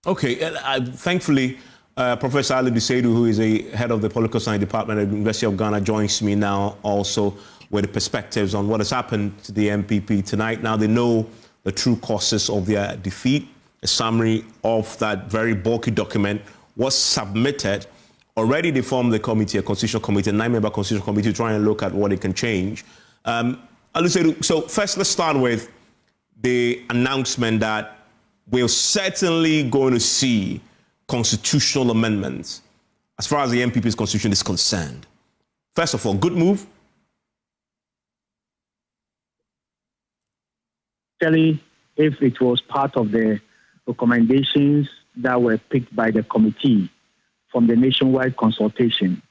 Okay, thankfully, Professor Alidu Seidu, who is a head of the Political Science Department at the University of Ghana, joins me now also with the perspectives on what has happened to the MPP tonight. Now they know the true causes of their defeat. A summary of that very bulky document was submitted. Already they formed the committee, a constitutional committee, a 9-member constitutional committee, to try and look at what it can change. Alidu Seidu, so first let's start with the announcement that we're certainly going to see constitutional amendments as far as the MPP's constitution is concerned. First of all, good move? Actually, if it was part of the recommendations that were picked by the committee from the nationwide consultation,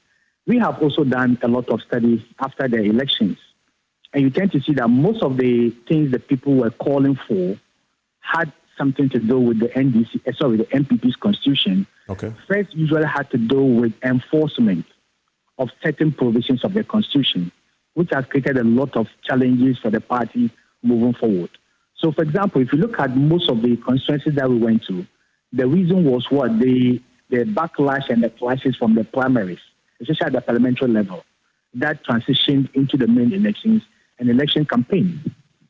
we have also done a lot of studies after the elections. And you tend to see that most of the things that people were calling for had something to do with the the MPP's constitution. Okay. First, usually had to do with enforcement of certain provisions of the constitution, which has created a lot of challenges for the party moving forward. So, for example, if you look at most of the constituencies that we went to, the reason was what? The backlash and the clashes from the primaries, especially at the parliamentary level, that transitioned into the main elections and election campaign.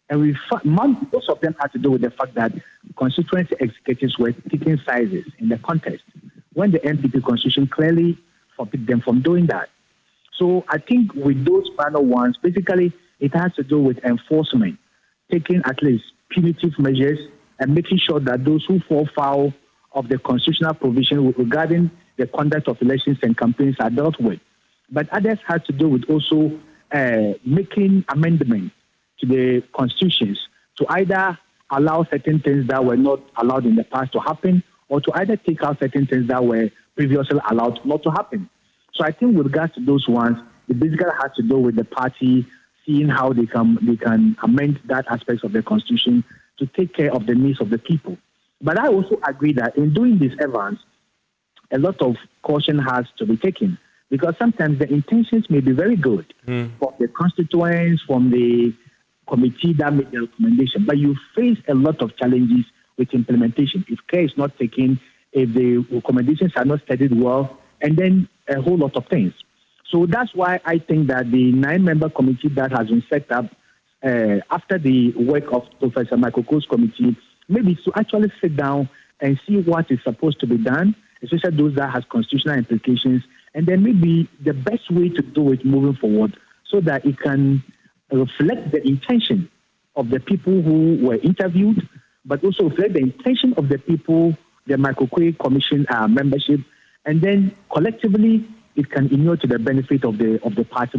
And most of them had to do with the fact that constituency executives were taking sizes in the contest when the MPP constitution clearly forbid them from doing that. So I think with those final ones, basically it has to do with enforcement, taking at least punitive measures and making sure that those who fall foul of the constitutional provision regarding the conduct of elections and campaigns are dealt with. But others had to do with also making amendments to the constitutions to either allow certain things that were not allowed in the past to happen, or to either take out certain things that were previously allowed not to happen. So I think with regards to those ones, it basically has to do with the party seeing how they can amend that aspect of the constitution to take care of the needs of the people. But I also agree that in doing this, Evans, a lot of caution has to be taken, because sometimes the intentions may be very good from the constituents, from the committee that made the recommendation, but you face a lot of challenges with implementation. If care is not taken, if the recommendations are not studied well, and then a whole lot of things. So that's why I think that the 9-member committee that has been set up after the work of Professor Michael Cole's committee, maybe to actually sit down and see what is supposed to be done, especially those that has constitutional implications, and then maybe the best way to do it moving forward so that it can reflect the intention of the people who were interviewed, but also reflect the intention of the people, the Michael Cole Commission membership, and then collectively it can inure to the benefit of the party.